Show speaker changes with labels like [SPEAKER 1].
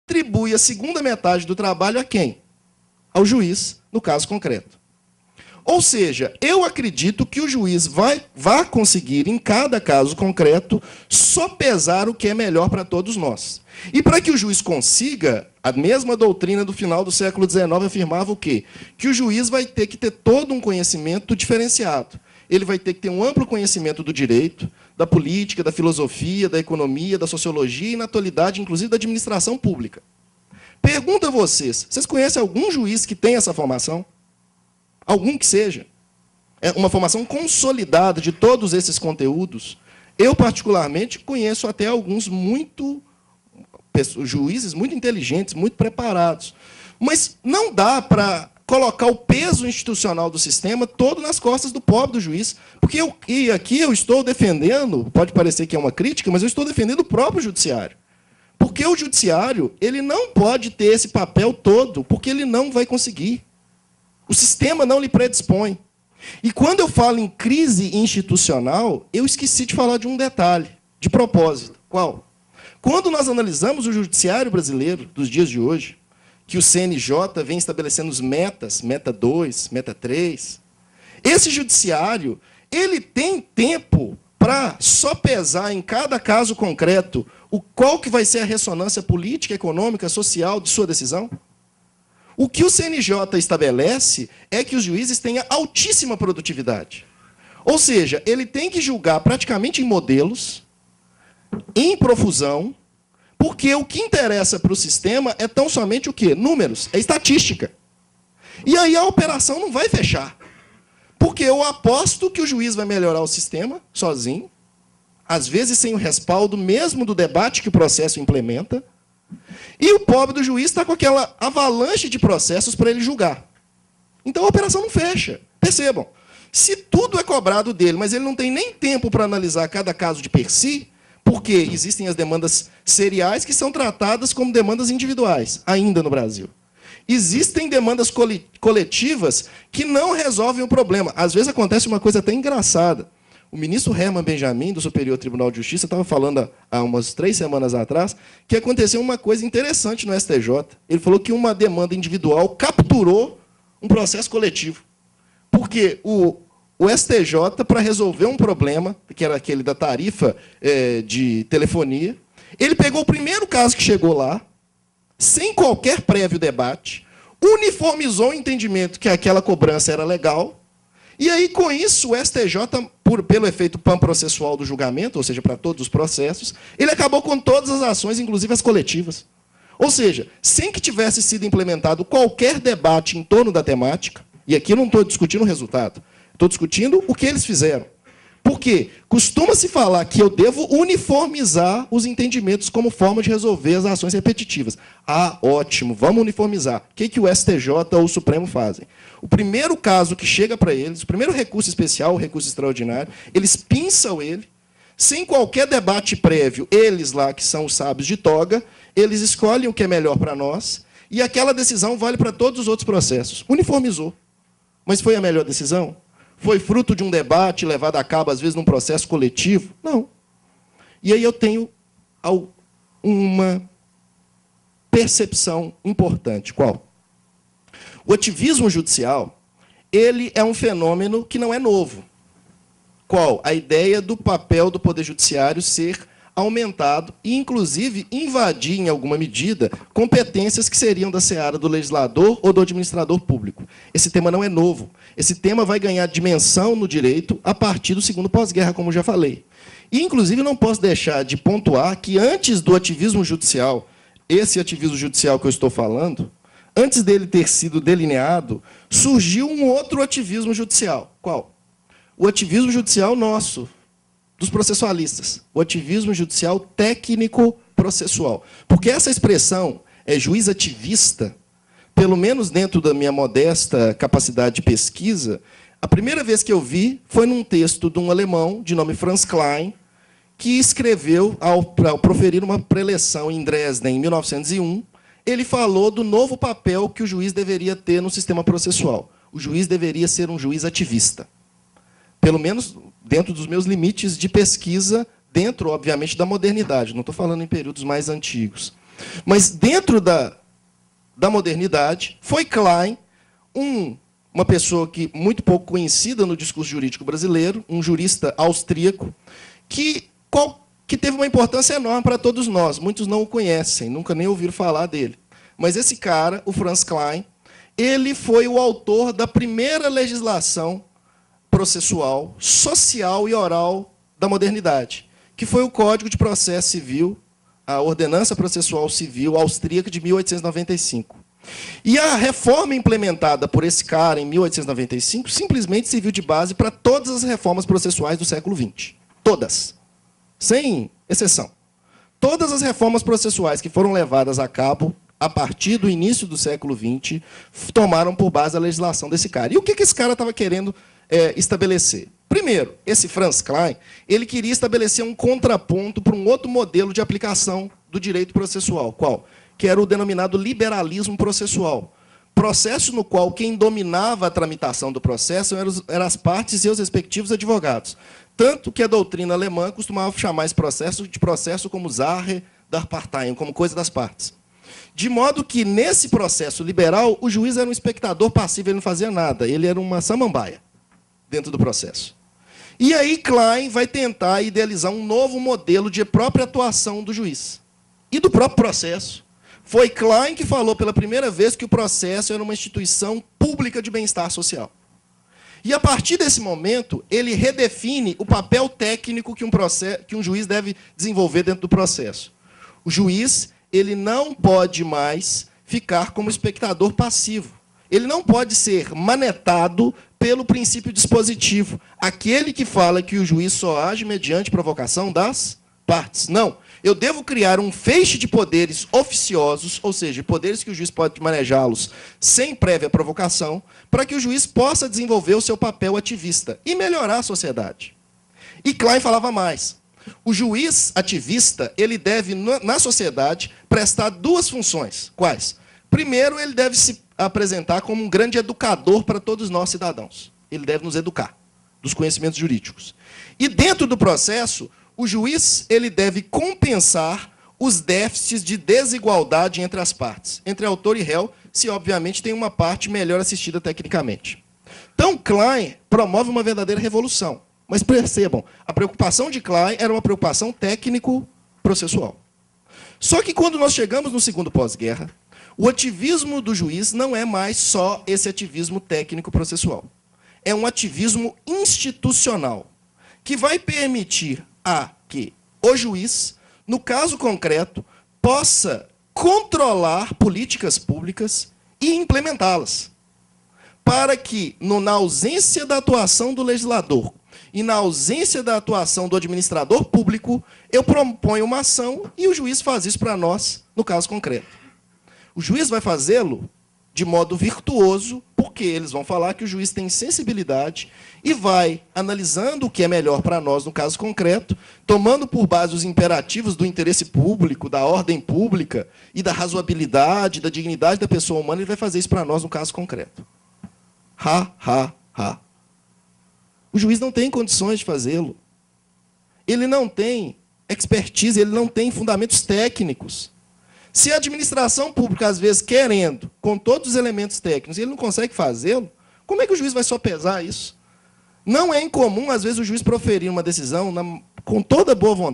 [SPEAKER 1] atribui a segunda metade do trabalho a quem? Ao juiz, no caso concreto. Ou seja, eu acredito que o juiz vai conseguir, em cada caso concreto, sopesar o que é melhor para todos nós. E para que o juiz consiga, a mesma doutrina do final do século XIX afirmava o quê? Que o juiz vai ter que ter todo um conhecimento diferenciado. Ele vai ter que ter um amplo conhecimento do direito, da política, da filosofia, da economia, da sociologia e, na atualidade, inclusive, da administração pública. Pergunto a vocês, vocês conhecem algum juiz que tem essa formação? Algum que seja? É uma formação consolidada de todos esses conteúdos? Eu, particularmente, conheço até alguns juízes muito inteligentes, muito preparados. Mas não dá para colocar o peso institucional do sistema todo nas costas do pobre do juiz. Porque aqui eu estou defendendo, pode parecer que é uma crítica, mas eu estou defendendo o próprio judiciário. Porque o judiciário ele não pode ter esse papel todo, porque ele não vai conseguir. O sistema não lhe predispõe. E quando eu falo em crise institucional, eu esqueci de falar de um detalhe, de propósito. Qual? Quando nós analisamos o judiciário brasileiro dos dias de hoje, que o CNJ vem estabelecendo os metas, meta 2, meta 3, esse judiciário ele tem tempo para sopesar em cada caso concreto qual que vai ser a ressonância política, econômica, social de sua decisão? O que o CNJ estabelece é que os juízes tenham altíssima produtividade. Ou seja, ele tem que julgar praticamente em modelos, em profusão, porque o que interessa para o sistema é tão somente o quê? Números, é estatística. E aí a operação não vai fechar. Porque eu aposto que o juiz vai melhorar o sistema sozinho, às vezes sem o respaldo mesmo do debate que o processo implementa, e o pobre do juiz está com aquela avalanche de processos para ele julgar. Então a operação não fecha. Percebam, se tudo é cobrado dele, mas ele não tem nem tempo para analisar cada caso de per si, porque existem as demandas seriais que são tratadas como demandas individuais, ainda no Brasil. Existem demandas coletivas que não resolvem o problema. Às vezes acontece uma coisa até engraçada. O ministro Herman Benjamin, do Superior Tribunal de Justiça, estava falando há umas 3 semanas atrás que aconteceu uma coisa interessante no STJ. Ele falou que uma demanda individual capturou um processo coletivo. Porque o STJ, para resolver um problema, que era aquele da tarifa de telefonia, ele pegou o primeiro caso que chegou lá, sem qualquer prévio debate, uniformizou o entendimento que aquela cobrança era legal, e aí, com isso, o STJ, pelo efeito panprocessual do julgamento, ou seja, para todos os processos, ele acabou com todas as ações, inclusive as coletivas. Ou seja, sem que tivesse sido implementado qualquer debate em torno da temática, e aqui eu não estou discutindo o resultado, estou discutindo o que eles fizeram. Por quê? Costuma-se falar que eu devo uniformizar os entendimentos como forma de resolver as ações repetitivas. Ah, ótimo, vamos uniformizar. O que o STJ ou o Supremo fazem? O primeiro caso que chega para eles, o primeiro recurso especial, o recurso extraordinário, eles pinçam ele, sem qualquer debate prévio, eles lá, que são os sábios de toga, eles escolhem o que é melhor para nós, e aquela decisão vale para todos os outros processos. Uniformizou. Mas foi a melhor decisão? Foi fruto de um debate levado a cabo, às vezes, num processo coletivo? Não. E aí eu tenho uma percepção importante. Qual? O ativismo judicial ele é um fenômeno que não é novo. Qual? A ideia do papel do Poder Judiciário ser aumentado e, inclusive, invadir, em alguma medida, competências que seriam da seara do legislador ou do administrador público. Esse tema não é novo. Esse tema vai ganhar dimensão no direito a partir do segundo pós-guerra, como já falei. E, inclusive, não posso deixar de pontuar que, antes do ativismo judicial, esse ativismo judicial que eu estou falando, antes dele ter sido delineado, surgiu um outro ativismo judicial. Qual? O ativismo judicial nosso, dos processualistas, o ativismo judicial técnico-processual. Porque essa expressão é juiz ativista, pelo menos dentro da minha modesta capacidade de pesquisa, a primeira vez que eu vi foi num texto de um alemão, de nome Franz Klein, que escreveu, ao proferir uma preleção em Dresden, em 1901, ele falou do novo papel que o juiz deveria ter no sistema processual. O juiz deveria ser um juiz ativista. Pelo menos dentro dos meus limites de pesquisa, dentro, obviamente, da modernidade. Não estou falando em períodos mais antigos. Mas, dentro da modernidade, foi Klein, uma pessoa muito pouco conhecida no discurso jurídico brasileiro, um jurista austríaco, que teve uma importância enorme para todos nós. Muitos não o conhecem, nunca nem ouviram falar dele. Mas esse cara, o Franz Klein, ele foi o autor da primeira legislação processual, social e oral da modernidade, que foi o Código de Processo Civil, a Ordenança Processual Civil austríaca de 1895. E a reforma implementada por esse cara em 1895 simplesmente serviu de base para todas as reformas processuais do século XX. Todas. Sem exceção. Todas as reformas processuais que foram levadas a cabo a partir do início do século XX tomaram por base a legislação desse cara. E o que esse cara estava querendo estabelecer? Primeiro, esse Franz Klein, ele queria estabelecer um contraponto para um outro modelo de aplicação do direito processual. Qual? Que era o denominado liberalismo processual. Processo no qual quem dominava a tramitação do processo eram as partes e seus respectivos advogados. Tanto que a doutrina alemã costumava chamar esse processo de processo como Sache der Parteien, como coisa das partes. De modo que, nesse processo liberal, o juiz era um espectador passivo, ele não fazia nada, ele era uma samambaia dentro do processo. E aí Klein vai tentar idealizar um novo modelo de própria atuação do juiz e do próprio processo. Foi Klein que falou pela primeira vez que o processo era uma instituição pública de bem-estar social. E, a partir desse momento, ele redefine o papel técnico que um juiz deve desenvolver dentro do processo. O juiz, ele não pode mais ficar como espectador passivo. Ele não pode ser manetado pelo princípio dispositivo, aquele que fala que o juiz só age mediante provocação das partes. Não. Eu devo criar um feixe de poderes oficiosos, ou seja, poderes que o juiz pode manejá-los sem prévia provocação, para que o juiz possa desenvolver o seu papel ativista e melhorar a sociedade. E Klein falava mais. O juiz ativista, ele deve, na sociedade, prestar duas funções. Quais? Primeiro, ele deve se apresentar como um grande educador para todos nós, cidadãos. Ele deve nos educar dos conhecimentos jurídicos. E, dentro do processo, o juiz ele deve compensar os déficits de desigualdade entre as partes, entre autor e réu, se, obviamente, tem uma parte melhor assistida tecnicamente. Então, Klein promove uma verdadeira revolução. Mas percebam, a preocupação de Klein era uma preocupação técnico-processual. Só que, quando nós chegamos no segundo pós-guerra, o ativismo do juiz não é mais só esse ativismo técnico-processual. É um ativismo institucional, que vai permitir que o juiz, no caso concreto, possa controlar políticas públicas e implementá-las, para que, na ausência da atuação do legislador e na ausência da atuação do administrador público, eu proponho uma ação e o juiz faz isso para nós, no caso concreto. O juiz vai fazê-lo de modo virtuoso, porque eles vão falar que o juiz tem sensibilidade e vai analisando o que é melhor para nós no caso concreto, tomando por base os imperativos do interesse público, da ordem pública e da razoabilidade, da dignidade da pessoa humana, ele vai fazer isso para nós no caso concreto. O juiz não tem condições de fazê-lo. Ele não tem expertise, ele não tem fundamentos técnicos. Se a administração pública, às vezes, querendo, com todos os elementos técnicos, ele não consegue fazê-lo, como é que o juiz vai sopesar isso? Não é incomum, às vezes, o juiz proferir uma decisão com toda boa vontade,